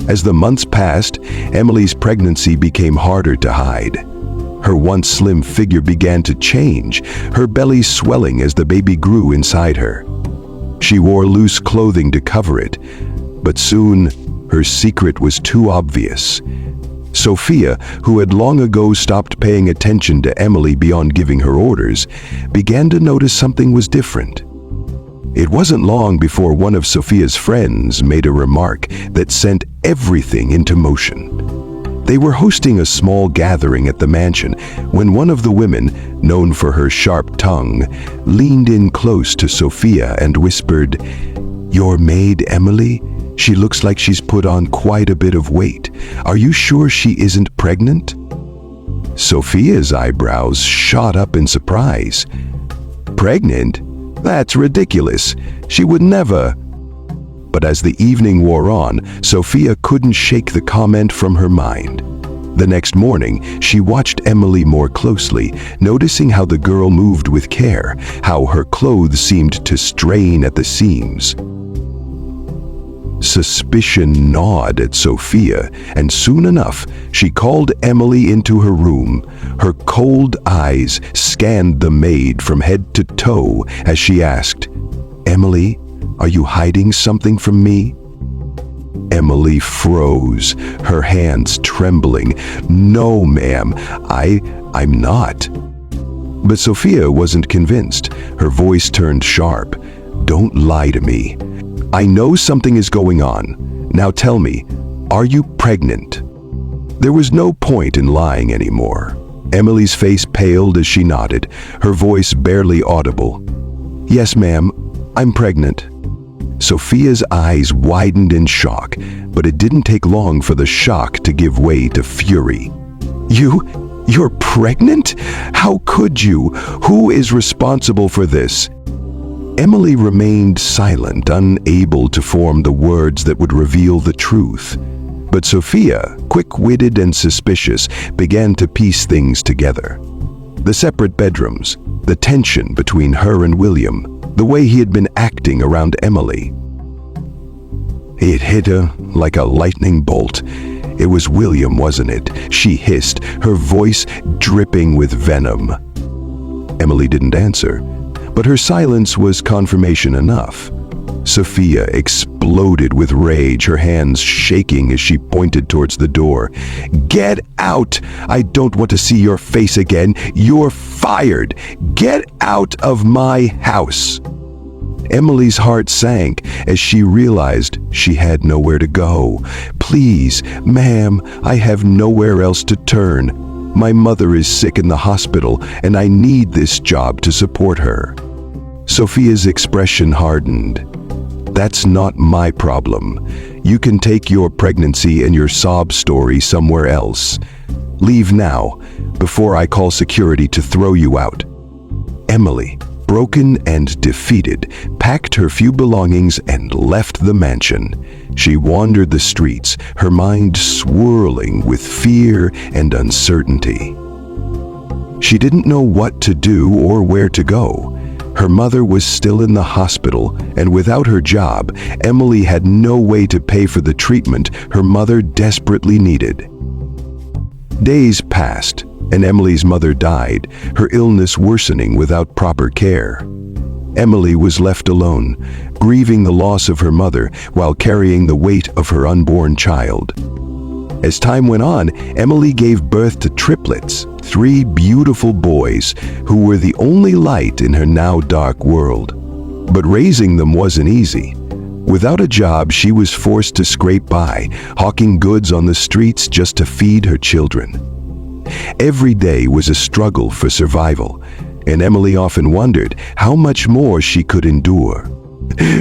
As the months passed, Emily's pregnancy became harder to hide. Her once slim figure began to change, her belly swelling as the baby grew inside her. She wore loose clothing to cover it, but soon her secret was too obvious. Sophia, who had long ago stopped paying attention to Emily beyond giving her orders, began to notice something was different. It wasn't long before one of Sophia's friends made a remark that sent everything into motion. They were hosting a small gathering at the mansion when one of the women, known for her sharp tongue, leaned in close to Sophia and whispered, "Your maid, Emily? She looks like she's put on quite a bit of weight. Are you sure she isn't pregnant?" Sophia's eyebrows shot up in surprise. "Pregnant? That's ridiculous. She would never." But as the evening wore on, Sophia couldn't shake the comment from her mind. The next morning, she watched Emily more closely, noticing how the girl moved with care, how her clothes seemed to strain at the seams. Suspicion gnawed at Sophia, and soon enough, she called Emily into her room. Her cold eyes scanned the maid from head to toe as she asked, "Emily, are you hiding something from me?" Emily froze, her hands trembling. "No, ma'am, I'm not." But Sophia wasn't convinced. Her voice turned sharp. "Don't lie to me. I know something is going on. Now tell me, are you pregnant?" There was no point in lying anymore. Emily's face paled as she nodded, her voice barely audible. "Yes, ma'am, I'm pregnant." Sophia's eyes widened in shock, but it didn't take long for the shock to give way to fury. You're pregnant? How could you? Who is responsible for this?" Emily remained silent, unable to form the words that would reveal the truth. But Sophia, quick-witted and suspicious, began to piece things together. The separate bedrooms, the tension between her and William, the way he had been acting around Emily. It hit her like a lightning bolt. It was William, wasn't it? She hissed, her voice dripping with venom. Emily didn't answer, but her silence was confirmation enough. Sophia exploded with rage, her hands shaking as she pointed towards the door. "Get out! I don't want to see your face again. You're fired! Get out of my house!" Emily's heart sank as she realized she had nowhere to go. "Please, ma'am, I have nowhere else to turn. My mother is sick in the hospital, and I need this job to support her." Sophia's expression hardened. "That's not my problem. You can take your pregnancy and your sob story somewhere else. Leave now, before I call security to throw you out." Emily, broken and defeated, packed her few belongings and left the mansion. She wandered the streets, her mind swirling with fear and uncertainty. She didn't know what to do or where to go. Her mother was still in the hospital, and without her job, Emily had no way to pay for the treatment her mother desperately needed. Days passed, and Emily's mother died, her illness worsening without proper care. Emily was left alone, grieving the loss of her mother while carrying the weight of her unborn child. As time went on, Emily gave birth to triplets, 3 beautiful boys who were the only light in her now dark world. But raising them wasn't easy. Without a job, she was forced to scrape by, hawking goods on the streets just to feed her children. Every day was a struggle for survival, and Emily often wondered how much more she could endure.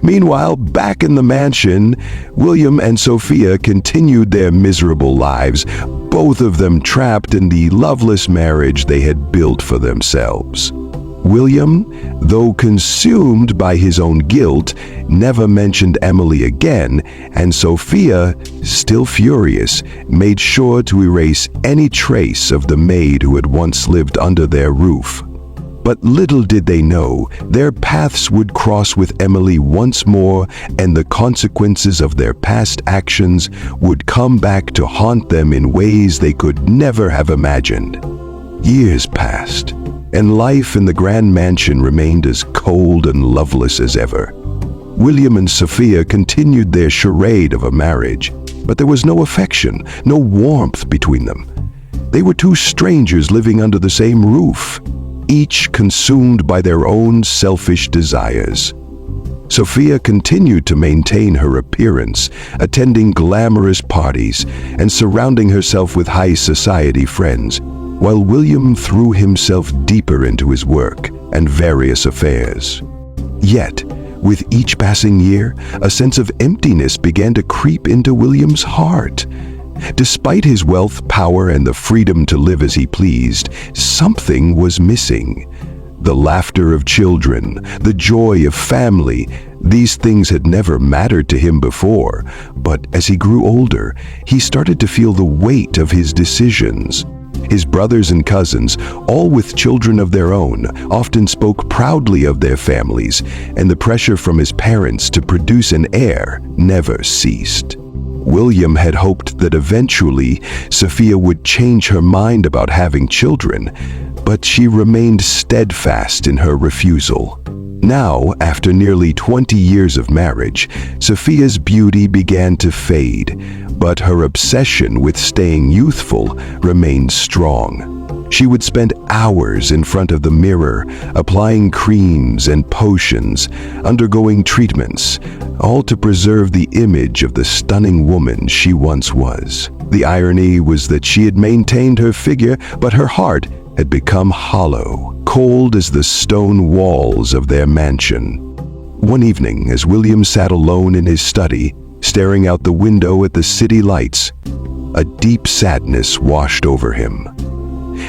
Meanwhile, back in the mansion, William and Sophia continued their miserable lives, both of them trapped in the loveless marriage they had built for themselves. William, though consumed by his own guilt, never mentioned Emily again, and Sophia, still furious, made sure to erase any trace of the maid who had once lived under their roof. But little did they know, their paths would cross with Emily once more, and the consequences of their past actions would come back to haunt them in ways they could never have imagined. Years passed, and life in the grand mansion remained as cold and loveless as ever. William and Sophia continued their charade of a marriage, but there was no affection, no warmth between them. They were two strangers living under the same roof, each consumed by their own selfish desires. Sophia continued to maintain her appearance, attending glamorous parties and surrounding herself with high society friends, while William threw himself deeper into his work and various affairs. Yet, with each passing year, a sense of emptiness began to creep into William's heart. Despite his wealth, power, and the freedom to live as he pleased, something was missing. The laughter of children, the joy of family, these things had never mattered to him before, but as he grew older, he started to feel the weight of his decisions. His brothers and cousins, all with children of their own, often spoke proudly of their families, and the pressure from his parents to produce an heir never ceased. William had hoped that eventually Sophia would change her mind about having children, but she remained steadfast in her refusal. Now, after nearly 20 years of marriage, Sophia's beauty began to fade, but her obsession with staying youthful remained strong. She would spend hours in front of the mirror, applying creams and potions, undergoing treatments, all to preserve the image of the stunning woman she once was. The irony was that she had maintained her figure, but her heart had become hollow, cold as the stone walls of their mansion. One evening, as William sat alone in his study, staring out the window at the city lights, a deep sadness washed over him.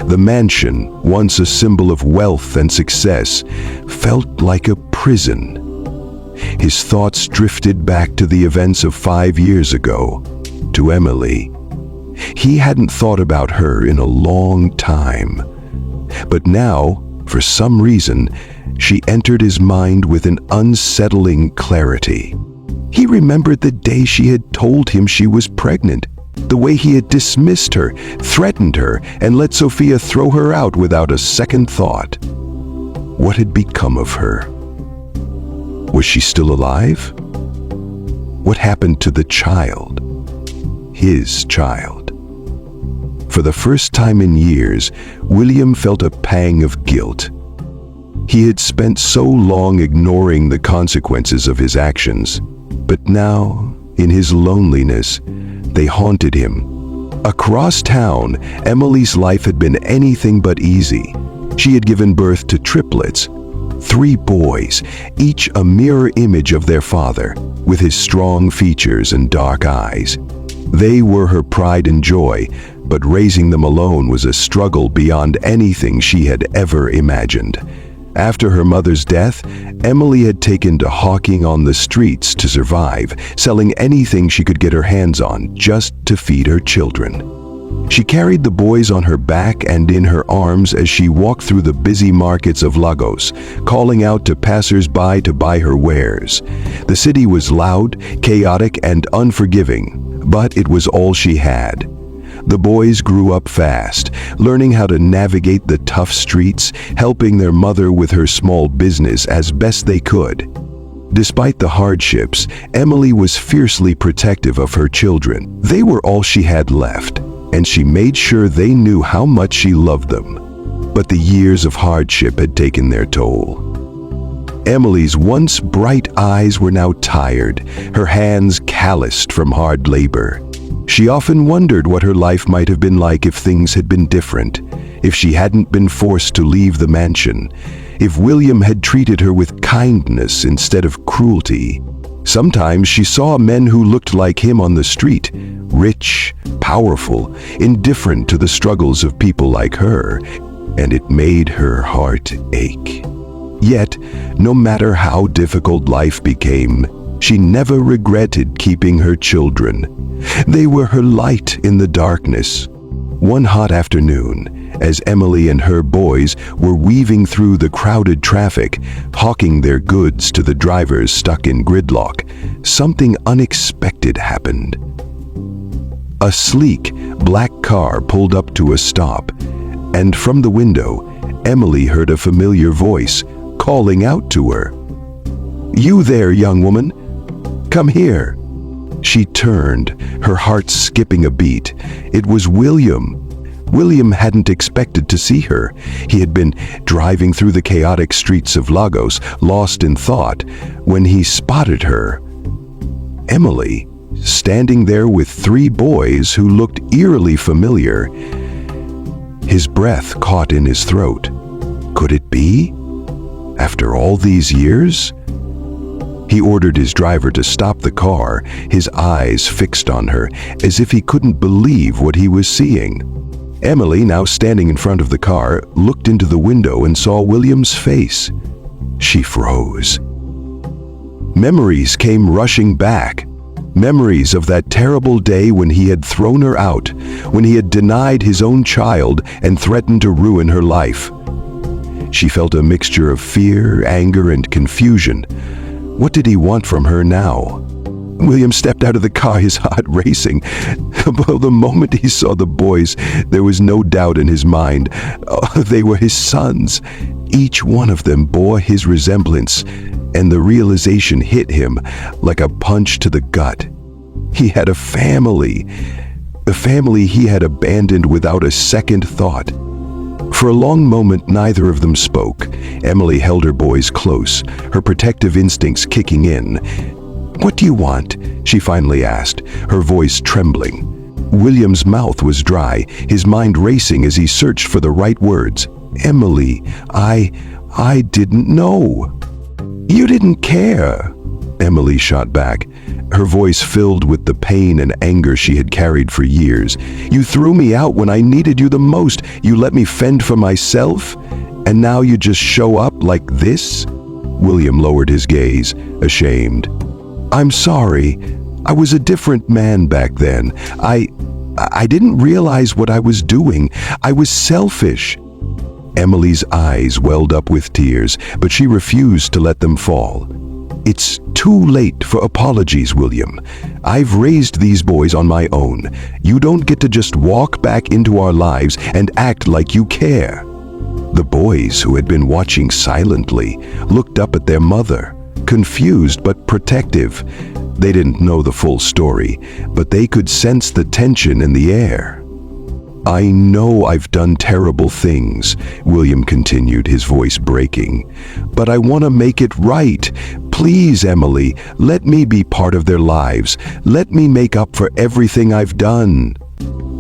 The mansion, once a symbol of wealth and success, felt like a prison. His thoughts drifted back to the events of 5 years ago, to Emily. He hadn't thought about her in a long time. But now, for some reason, she entered his mind with an unsettling clarity. He remembered the day she had told him she was pregnant, the way he had dismissed her, threatened her, and let Sophia throw her out without a second thought. What had become of her? Was she still alive? What happened to the child? His child. For the first time in years, William felt a pang of guilt. He had spent so long ignoring the consequences of his actions, but now, in his loneliness, they haunted him. Across town, Emily's life had been anything but easy. She had given birth to triplets, 3 boys, each a mirror image of their father, with his strong features and dark eyes. They were her pride and joy, but raising them alone was a struggle beyond anything she had ever imagined. After her mother's death, Emily had taken to hawking on the streets to survive, selling anything she could get her hands on just to feed her children. She carried the boys on her back and in her arms as she walked through the busy markets of Lagos, calling out to passers-by to buy her wares. The city was loud, chaotic, and unforgiving, but it was all she had. The boys grew up fast, learning how to navigate the tough streets, helping their mother with her small business as best they could. Despite the hardships, Emily was fiercely protective of her children. They were all she had left, and she made sure they knew how much she loved them. But the years of hardship had taken their toll. Emily's once bright eyes were now tired, her hands calloused from hard labor. She often wondered what her life might have been like if things had been different, if she hadn't been forced to leave the mansion, if William had treated her with kindness instead of cruelty. Sometimes she saw men who looked like him on the street, rich, powerful, indifferent to the struggles of people like her, and it made her heart ache. Yet, no matter how difficult life became, she never regretted keeping her children. They were her light in the darkness. One hot afternoon, As Emily and her boys were weaving through the crowded traffic, hawking their goods to the drivers stuck in gridlock, something unexpected happened. A sleek, black car pulled up to a stop, and from the window, Emily heard a familiar voice calling out to her. "You there, young woman? Come here." She turned, her heart skipping a beat. It was William. William hadn't expected to see her. He had been driving through the chaotic streets of Lagos, lost in thought, when he spotted her. Emily, standing there with 3 boys who looked eerily familiar. His breath caught in his throat. Could it be? After all these years? He ordered his driver to stop the car, his eyes fixed on her, as if he couldn't believe what he was seeing. Emily, now standing in front of the car, looked into the window and saw William's face. She froze. Memories came rushing back. Memories of that terrible day when he had thrown her out, when he had denied his own child and threatened to ruin her life. She felt a mixture of fear, anger, and confusion. What did he want from her now? William stepped out of the car, his heart racing. But the moment he saw the boys, there was no doubt in his mind. They were his sons. Each one of them bore his resemblance, and the realization hit him like a punch to the gut. He had a family he had abandoned without a second thought. For a long moment, neither of them spoke. Emily held her boys close, her protective instincts kicking in. "What do you want?" she finally asked, her voice trembling. William's mouth was dry, his mind racing as he searched for the right words. "Emily, I didn't know." "You didn't care," Emily shot back, her voice filled with the pain and anger she had carried for years. "You threw me out when I needed you the most. You let me fend for myself, and now you just show up like this?" William lowered his gaze, ashamed. "I'm sorry. I was a different man back then. I didn't realize what I was doing. I was selfish." Emily's eyes welled up with tears, but she refused to let them fall. "It's too late for apologies, William. I've raised these boys on my own. You don't get to just walk back into our lives and act like you care." The boys, who had been watching silently, looked up at their mother, confused but protective. They didn't know the full story, but they could sense the tension in the air. "I know I've done terrible things," William continued, his voice breaking. "But I want to make it right. Please, Emily, let me be part of their lives. Let me make up for everything I've done."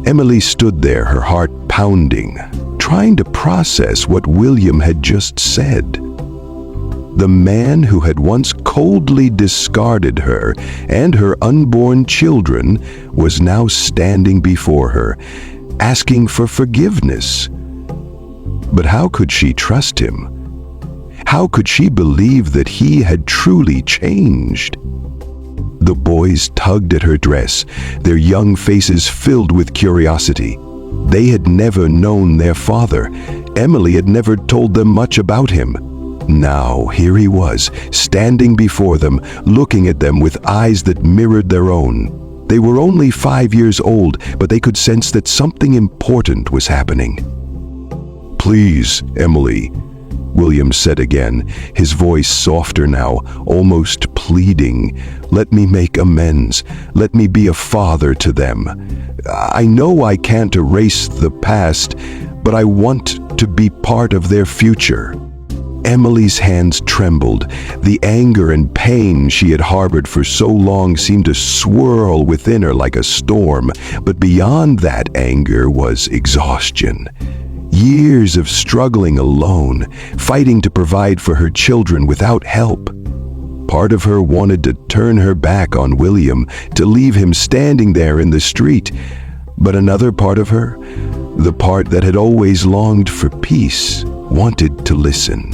Emily stood there, her heart pounding, trying to process what William had just said. The man who had once coldly discarded her and her unborn children was now standing before her, asking for forgiveness. But how could she trust him? How could she believe that he had truly changed? The boys tugged at her dress, their young faces filled with curiosity. They had never known their father. Emily had never told them much about him. Now, here he was, standing before them, looking at them with eyes that mirrored their own. They were only 5 years old, but they could sense that something important was happening. "Please, Emily," William said again, his voice softer now, almost pleading. "Let me make amends. Let me be a father to them. I know I can't erase the past, but I want to be part of their future." Emily's hands trembled. The anger and pain she had harbored for so long seemed to swirl within her like a storm, but beyond that anger was exhaustion. Years of struggling alone, fighting to provide for her children without help. Part of her wanted to turn her back on William, to leave him standing there in the street, but another part of her, the part that had always longed for peace, wanted to listen.